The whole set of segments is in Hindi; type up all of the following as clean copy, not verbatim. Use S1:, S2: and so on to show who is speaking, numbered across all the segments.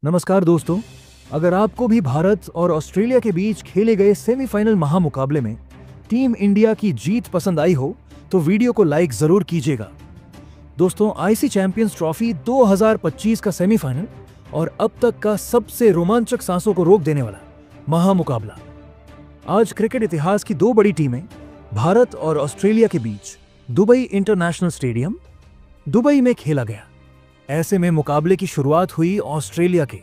S1: नमस्कार दोस्तों। अगर आपको भी भारत और ऑस्ट्रेलिया के बीच खेले गए सेमीफाइनल महामुकाबले में टीम इंडिया की जीत पसंद आई हो तो वीडियो को लाइक जरूर कीजिएगा। दोस्तों, आईसी चैंपियंस ट्रॉफी 2025 का सेमीफाइनल और अब तक का सबसे रोमांचक सांसों को रोक देने वाला महामुकाबला आज क्रिकेट इतिहास की दो बड़ी टीमें भारत और ऑस्ट्रेलिया के बीच दुबई इंटरनेशनल स्टेडियम दुबई में खेला गया। ऐसे में मुकाबले की शुरुआत हुई ऑस्ट्रेलिया के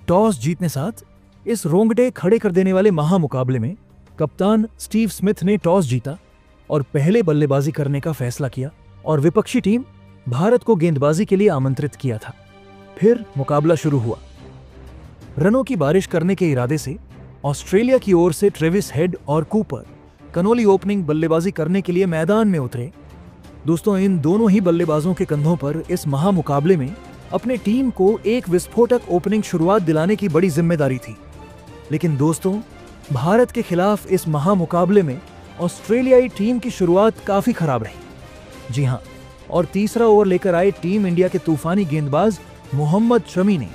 S1: टॉस जीतने साथ। इस रोंगटे खड़े कर देने वाले महामुकाबले में कप्तान स्टीव स्मिथ ने टॉस जीता और पहले बल्लेबाजी करने का फैसला किया और विपक्षी टीम भारत को गेंदबाजी के लिए आमंत्रित किया था। फिर मुकाबला शुरू हुआ। रनों की बारिश करने के इरादे से ऑस्ट्रेलिया की ओर से ट्रेविस हेड और कूपर कनोली ओपनिंग बल्लेबाजी करने के लिए मैदान में उतरे। दोस्तों, इन दोनों ही बल्लेबाजों के कंधों पर इस महामुकाबले में अपने टीम को एक विस्फोटक ओपनिंग शुरुआत दिलाने की बड़ी जिम्मेदारी थी। लेकिन दोस्तों, भारत के खिलाफ इस महामुकाबले में ऑस्ट्रेलियाई टीम की शुरुआत काफी खराब रही। जी हां, और तीसरा ओवर लेकर आए टीम इंडिया के तूफानी गेंदबाज मोहम्मद शमी ने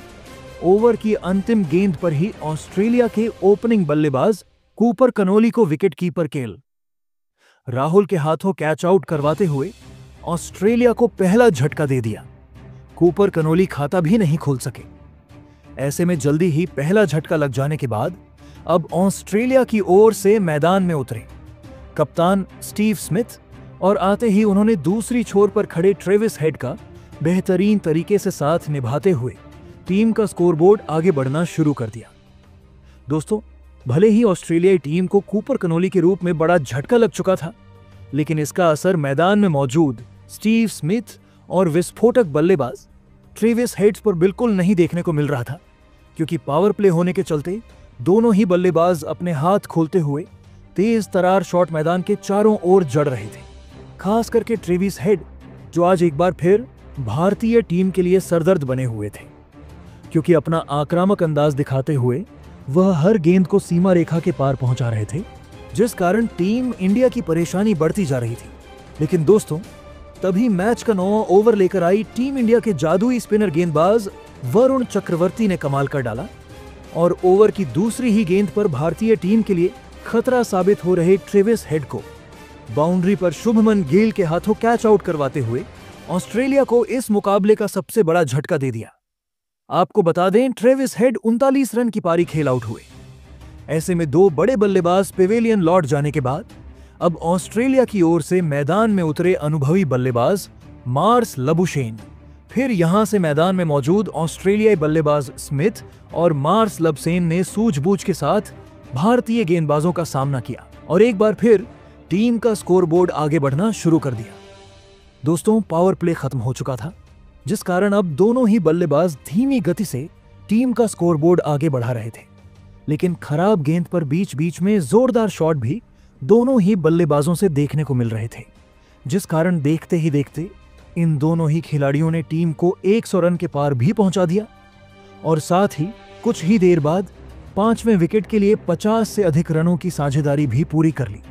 S1: ओवर की अंतिम गेंद पर ही ऑस्ट्रेलिया के ओपनिंग बल्लेबाज कूपर कनोली को विकेट कीपर केएल राहुल के हाथों कैच आउट करवाते हुए ऑस्ट्रेलिया को पहला झटका दे दिया। कूपर कनोली खाता भी नहीं खोल सके। ऐसे में जल्दी ही पहला झटका लग जाने के बाद अब ऑस्ट्रेलिया की ओर से मैदान में उतरे कप्तान स्टीव स्मिथ और आते ही उन्होंने दूसरी छोर पर खड़े ट्रेविस हेड का बेहतरीन तरीके से साथ निभाते हुए टीम का स्कोरबोर्ड आगे बढ़ना शुरू कर दिया। दोस्तों, भले ही ऑस्ट्रेलियाई टीम को कूपर कनोली के रूप में बड़ा झटका लग चुका था, लेकिन इसका असर मैदान में मौजूद स्टीव स्मिथ और विस्फोटक बल्लेबाज ट्रेविस हेड्स पर बिल्कुल नहीं देखने को मिल रहा था, क्योंकि पावर प्ले होने के चलते दोनों ही बल्लेबाज अपने हाथ खोलते हुए तेज तरार शॉट मैदान के चारों ओर जड़ रहे थे। खास करके ट्रेविस हेड, जो आज एक बार फिर भारतीय टीम के लिए सरदर्द बने हुए थे, क्योंकि अपना आक्रामक अंदाज दिखाते हुए वह हर गेंद को सीमा रेखा के पार पहुंचा रहे थे, जिस कारण टीम इंडिया की परेशानी बढ़ती जा रही थी। लेकिन दोस्तों, तभी मैच का 9वां ओवर लेकर आई टीम इंडिया के जादुई स्पिनर गेंदबाज वरुण चक्रवर्ती ने कमाल कर डाला और ओवर की दूसरी ही गेंद पर भारतीय टीम के लिए खतरा साबित हो रहे ट्रेविस हेड को बाउंड्री पर शुभमन गिल के हाथों कैच आउट करवाते हुए ऑस्ट्रेलिया को इस मुकाबले का सबसे बड़ा झटका दे दिया। आपको बता दें, ट्रेविस हेड 39 रन की पारी खेल आउट हुए। ऐसे में दो बड़े बल्लेबाज पेवेलियन लौट जाने के बाद अब ऑस्ट्रेलिया की ओर से मैदान में उतरे अनुभवी बल्लेबाज मार्स लबुशेन। फिर यहां से मैदान में मौजूद ऑस्ट्रेलियाई बल्लेबाज स्मिथ और मार्स लबसेन ने सूझबूझ के साथ भारतीय गेंदबाजों का सामना किया और एक बार फिर टीम का स्कोरबोर्ड आगे बढ़ना शुरू कर दिया। दोस्तों, पावर प्ले खत्म हो चुका था, जिस कारण अब दोनों ही बल्लेबाज धीमी गति से टीम का स्कोरबोर्ड आगे बढ़ा रहे थे। लेकिन खराब गेंद पर बीच बीच में जोरदार शॉट भी दोनों ही बल्लेबाजों से देखने को मिल रहे थे, जिस कारण देखते ही देखते इन दोनों ही खिलाड़ियों ने टीम को 100 रन के पार भी पहुंचा दिया और साथ ही कुछ ही देर बाद 5वें विकेट के लिए 50 से अधिक रनों की साझेदारी भी पूरी कर ली।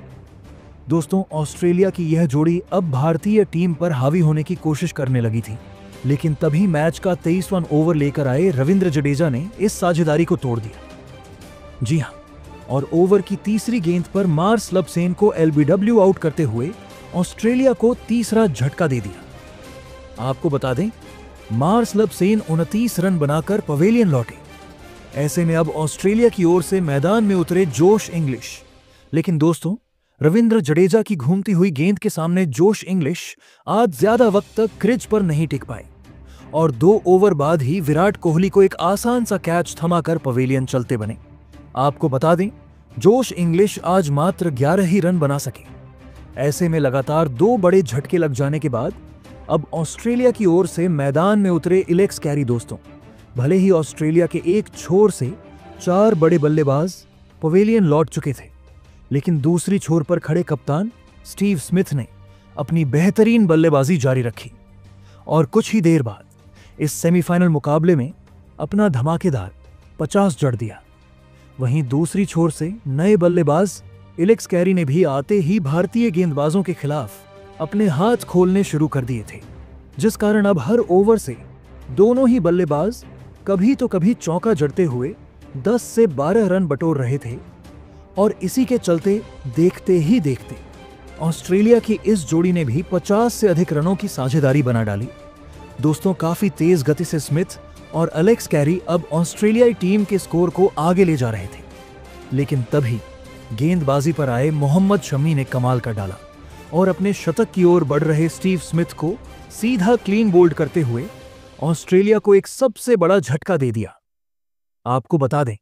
S1: दोस्तों, ऑस्ट्रेलिया की यह जोड़ी अब भारतीय टीम पर हावी होने की कोशिश करने लगी थी, लेकिन तभी मैच का 23वां ओवर लेकर आए रविंद्र जडेजा ने इस साझेदारी को तोड़ दिया। जी हां, और ओवर की तीसरी गेंद पर मार्स लबसेन को एलबीडब्ल्यू आउट करते हुए ऑस्ट्रेलिया को तीसरा झटका दे दिया। आपको बता दें, मार्स लबसेन 29 रन बनाकर पवेलियन लौटे। ऐसे में अब ऑस्ट्रेलिया की ओर से मैदान में उतरे जोश इंग्लिश। लेकिन दोस्तों, रविंद्र जडेजा की घूमती हुई गेंद के सामने जोश इंग्लिश आज ज्यादा वक्त तक क्रीज पर नहीं टिक पाए और 2 ओवर बाद ही विराट कोहली को एक आसान सा कैच थमाकर पवेलियन चलते बने। आपको बता दें, जोश इंग्लिश आज मात्र 11 ही रन बना सके। ऐसे में लगातार 2 बड़े झटके लग जाने के बाद अब ऑस्ट्रेलिया की ओर से मैदान में उतरे एलेक्स कैरी। दोस्तों, भले ही ऑस्ट्रेलिया के एक छोर से 4 बड़े बल्लेबाज पवेलियन लौट चुके थे, लेकिन दूसरी छोर पर खड़े कप्तान स्टीव स्मिथ ने अपनी बेहतरीन बल्लेबाजी जारी रखी और कुछ ही देर बाद इस सेमीफाइनल मुकाबले में अपना धमाकेदार 50 जड़ दिया। वहीं दूसरी छोर से नए बल्लेबाज एलेक्स कैरी ने भी आते ही भारतीय गेंदबाजों के खिलाफ अपने हाथ खोलने शुरू कर दिए थे, जिस कारण अब हर ओवर से दोनों ही बल्लेबाज कभी तो कभी चौका जड़ते हुए 10 से 12 रन बटोर रहे थे और इसी के चलते देखते ही देखते ऑस्ट्रेलिया की इस जोड़ी ने भी 50 से अधिक रनों की साझेदारी बना डाली। दोस्तों, काफी तेज गति से स्मिथ और एलेक्स कैरी अब ऑस्ट्रेलियाई टीम के स्कोर को आगे ले जा रहे थे, लेकिन तभी गेंदबाजी पर आए मोहम्मद शमी ने कमाल कर डाला और अपने शतक की ओर बढ़ रहे स्टीव स्मिथ को सीधा क्लीन बोल्ड करते हुए ऑस्ट्रेलिया को एक सबसे बड़ा झटका दे दिया। आपको बता दें,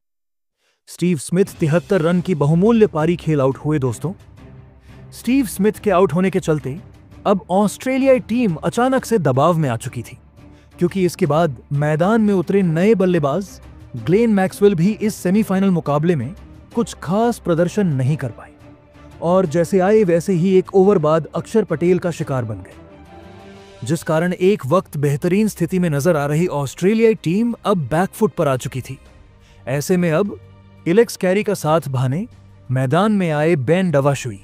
S1: स्टीव स्मिथ 73 रन की बहुमूल्य पारी खेल आउट हुए। दोस्तों, स्टीव स्मिथ के आउट होने के चलते अब ऑस्ट्रेलियाई टीम अचानक से दबाव में आ चुकी थी, क्योंकि इसके बाद मैदान में उतरे नए बल्लेबाज ग्लेन मैक्सवेल भी इस सेमीफाइनल मुकाबले में कुछ खास प्रदर्शन नहीं कर पाए और जैसे आए वैसे ही एक ओवर बाद अक्षर पटेल का शिकार बन गए, जिस कारण एक वक्त बेहतरीन स्थिति में नजर आ रही ऑस्ट्रेलियाई टीम अब बैकफुट पर आ चुकी थी। ऐसे में अब एलेक्स कैरी का साथ बहाने मैदान में आए बेन डवाशुई।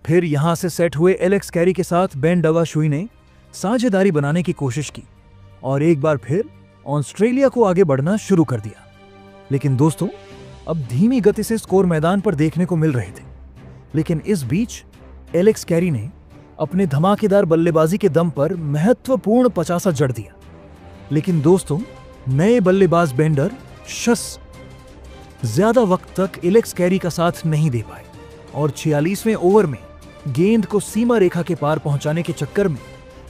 S1: फिर यहां से सेट हुए एलेक्स कैरी के साथ बेन डवाशुई ने साझेदारी बनाने की कोशिश की और एक बार फिर ऑस्ट्रेलिया को आगे बढ़ना शुरू कर दिया। लेकिन दोस्तों, अब धीमी गति से स्कोर मैदान पर देखने को मिल रहे थे, लेकिन इस बीच एलेक्स कैरी ने अपने धमाकेदार बल्लेबाजी के दम पर महत्वपूर्ण 50 जड़ दिया। लेकिन दोस्तों, नए बल्लेबाज बेंडर शस ज्यादा वक्त तक एलेक्स कैरी का साथ नहीं दे पाए और 46वें ओवर में गेंद को सीमा रेखा के पार पहुंचाने के चक्कर में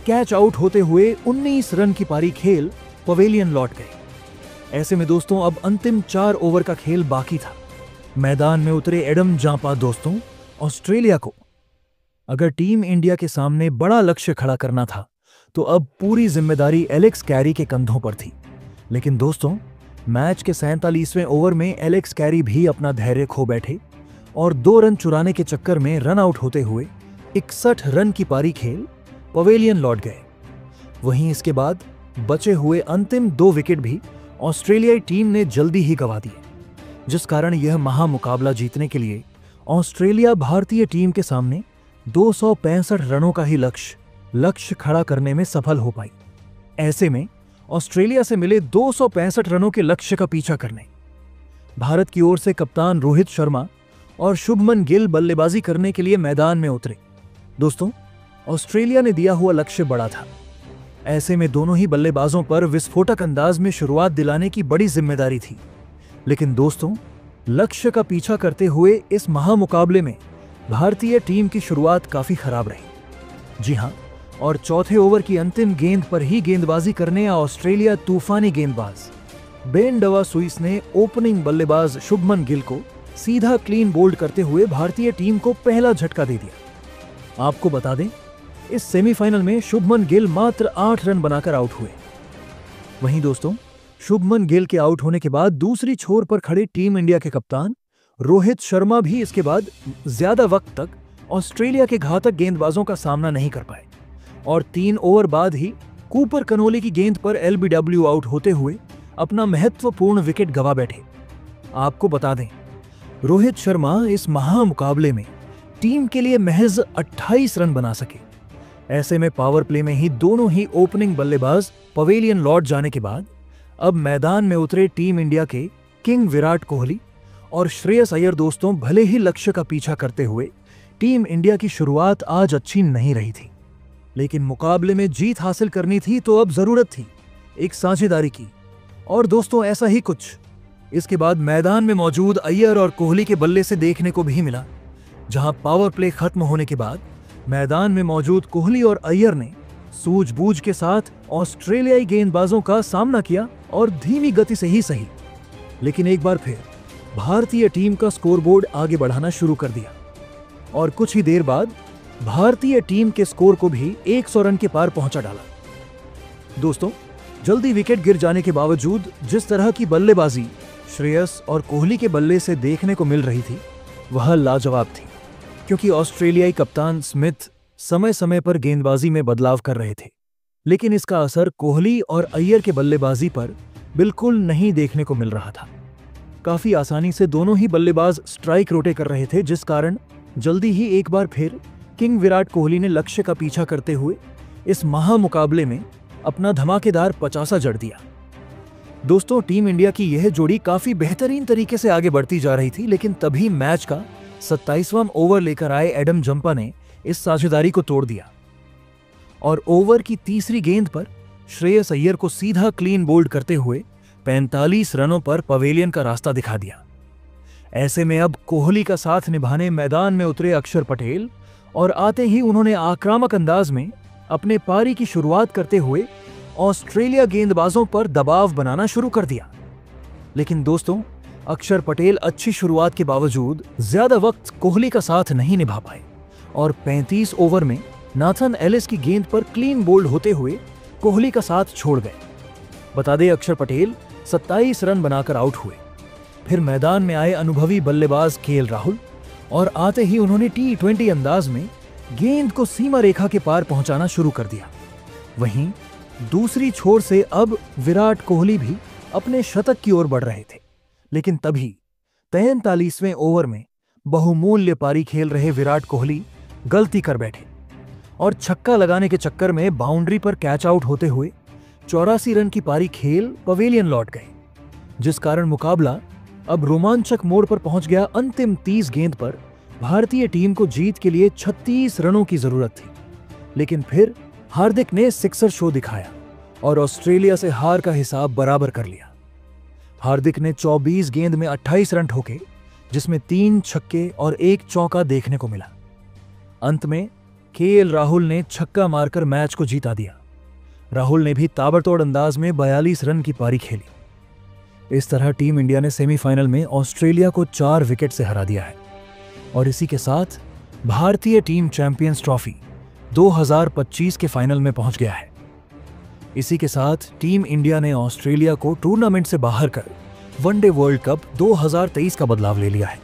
S1: कैच आउट होते हुए 19 रन की पारी खेल पवेलियन लौट गए। ऐसे में दोस्तों, अब अंतिम 4 ओवर का खेल बाकी था। मैदान में उतरे एडम जांपा। दोस्तों, ऑस्ट्रेलिया को अगर टीम इंडिया के सामने बड़ा लक्ष्य खड़ा करना था तो अब पूरी जिम्मेदारी एलेक्स कैरी के कंधों पर थी। लेकिन दोस्तों, मैच के 47वें ओवर में एलेक्स कैरी भी अपना धैर्य खो बैठे और 2 रन चुराने के चक्कर में रन आउट होते हुए 61 रन की पारी खेल पवेलियन लौट गए। वहीं इसके बाद बचे हुए अंतिम 2 विकेट भी ऑस्ट्रेलियाई टीम ने जल्दी ही गंवा दिए, जिस कारण यह महामुकाबला जीतने के लिए ऑस्ट्रेलिया भारतीय टीम के सामने 265 रनों का ही लक्ष्य खड़ा करने में सफल हो पाई। ऐसे में ऑस्ट्रेलिया से मिले 265 रनों के लक्ष्य का पीछा करने भारत की ओर से कप्तान रोहित शर्मा और शुभमन गिल बल्लेबाजी करने के लिए मैदान में उतरे। दोस्तों, ऑस्ट्रेलिया ने दिया हुआ लक्ष्य बड़ा था। ऐसे में दोनों ही बल्लेबाजों पर विस्फोटक अंदाज में शुरुआत दिलाने की बड़ी जिम्मेदारी थी। लेकिन दोस्तों, लक्ष्य का पीछा करते हुए इस महामुकाबले में भारतीय टीम की शुरुआत काफी खराब रही। जी हां, और चौथे ओवर की अंतिम गेंद पर ही गेंदबाजी करने ऑस्ट्रेलिया तूफानी गेंदबाज बेन डवासुइस ने ओपनिंग बल्लेबाज शुभमन गिल को सीधा क्लीन बोल्ड करते हुए भारतीय टीम को पहला झटका दे दिया। आपको बता दें, इस सेमीफाइनल में शुभमन गिल मात्र 8 रन बनाकर आउट हुए। वहीं दोस्तों, शुभमन गिल के आउट होने के बाद दूसरी छोर पर खड़े टीम इंडिया के कप्तान रोहित शर्मा भी इसके बाद ज्यादा वक्त तक ऑस्ट्रेलिया के घातक गेंदबाजों का सामना नहीं कर पाए और 3 ओवर बाद ही कूपर कनोली की गेंद पर एलबीडब्ल्यू आउट होते हुए अपना महत्वपूर्ण विकेट गंवा बैठे। आपको बता दें, रोहित शर्मा इस महामुकाबले में टीम के लिए महज 28 रन बना सके। ऐसे में पावर प्ले में ही दोनों ही ओपनिंग बल्लेबाज पवेलियन लौट जाने के बाद अब मैदान में उतरे टीम इंडिया के किंग विराट कोहली और श्रेयस अय्यर। दोस्तों, भले ही लक्ष्य का पीछा करते हुए टीम इंडिया की शुरुआत आज अच्छी नहीं रही थी, लेकिन मुकाबले में जीत हासिल करनी थी तो अब जरूरत थी एक साझेदारी की। और दोस्तों, ऐसा ही कुछ इसके बाद मैदान में मौजूद अय्यर और कोहली के बल्ले से देखने को भी मिला, जहां पावर प्ले खत्म होने के बाद मैदान में मौजूद कोहली और अय्यर ने सूझबूझ के साथ ऑस्ट्रेलियाई गेंदबाजों का सामना किया और धीमी गति से ही सही, लेकिन एक बार फिर भारतीय टीम का स्कोरबोर्ड आगे बढ़ाना शुरू कर दिया और कुछ ही देर बाद भारतीय टीम के स्कोर को भी 100 रन के पार पहुंचा डाला। दोस्तों, जल्दी विकेट गिर जाने के बावजूद जिस तरह की बल्लेबाजी श्रेयस और कोहली के बल्ले से देखने को मिल रही थी वह लाजवाब थी, क्योंकि ऑस्ट्रेलियाई कप्तान स्मिथ समय समय पर गेंदबाजी में बदलाव कर रहे थे, लेकिन इसका असर कोहली और अय्यर के बल्लेबाजी पर बिल्कुल नहीं देखने को मिल रहा था। काफी आसानी से दोनों ही बल्लेबाज स्ट्राइक रोटे कर रहे थे, जिस कारण जल्दी ही एक बार फिर किंग विराट कोहली ने लक्ष्य का पीछा करते हुए इस महामुकाबले में अपना धमाकेदार 50 जड़ दिया। दोस्तों, टीम इंडिया की यह जोड़ी काफी बेहतरीन तरीके से आगे बढ़ती जा रही थी, लेकिन तभी मैच का 27वां ओवर लेकर आए एडम जंपा ने इस साझेदारी को तोड़ दिया और ओवर की तीसरी गेंद पर श्रेयस अय्यर को सीधा क्लीन बोल्ड करते हुए 45 रनों पर पवेलियन का रास्ता दिखा दिया। ऐसे में अब कोहली का साथ निभाने मैदान में उतरे अक्षर पटेल और आते ही उन्होंने आक्रामक अंदाज में अपने पारी की शुरुआत करते हुए ऑस्ट्रेलिया गेंदबाजों पर दबाव बनाना शुरू कर दिया। लेकिन दोस्तों, अक्षर पटेल अच्छी शुरुआत के बावजूद ज्यादा वक्त कोहली का साथ नहीं निभा पाए और 35 ओवर में नाथन एलिस की गेंद पर क्लीन बोल्ड होते हुए कोहली का साथ छोड़ गए। बता दें, अक्षर पटेल 27 रन बनाकर आउट हुए। फिर मैदान में आए अनुभवी बल्लेबाज केएल राहुल और आते ही उन्होंने T20 अंदाज में गेंद को सीमा रेखा के पार पहुंचाना शुरू कर दिया। वहीं दूसरी छोर से अब विराट कोहली भी अपने शतक की ओर बढ़ रहे थे, लेकिन तभी 43वें ओवर में बहुमूल्य पारी खेल रहे विराट कोहली गलती कर बैठे और छक्का लगाने के चक्कर में बाउंड्री पर कैच आउट होते हुए 84 रन की पारी खेल पवेलियन लौट गए, जिस कारण मुकाबला अब रोमांचक मोड़ पर पहुंच गया। अंतिम 30 गेंद पर भारतीय टीम को जीत के लिए 36 रनों की जरूरत थी, लेकिन फिर हार्दिक ने सिक्सर शो दिखाया और ऑस्ट्रेलिया से हार का हिसाब बराबर कर लिया। हार्दिक ने 24 गेंद में 28 रन ठोके, जिसमें 3 छक्के और 1 चौका देखने को मिला। अंत में केएल राहुल ने छक्का मारकर मैच को जीता दिया। राहुल ने भी ताबड़तोड़ अंदाज में 42 रन की पारी खेली। इस तरह टीम इंडिया ने सेमीफाइनल में ऑस्ट्रेलिया को 4 विकेट से हरा दिया है और इसी के साथ भारतीय टीम चैंपियंस ट्रॉफी 2025 के फाइनल में पहुंच गया है। इसी के साथ टीम इंडिया ने ऑस्ट्रेलिया को टूर्नामेंट से बाहर कर वनडे वर्ल्ड कप 2023 का बदलाव ले लिया है।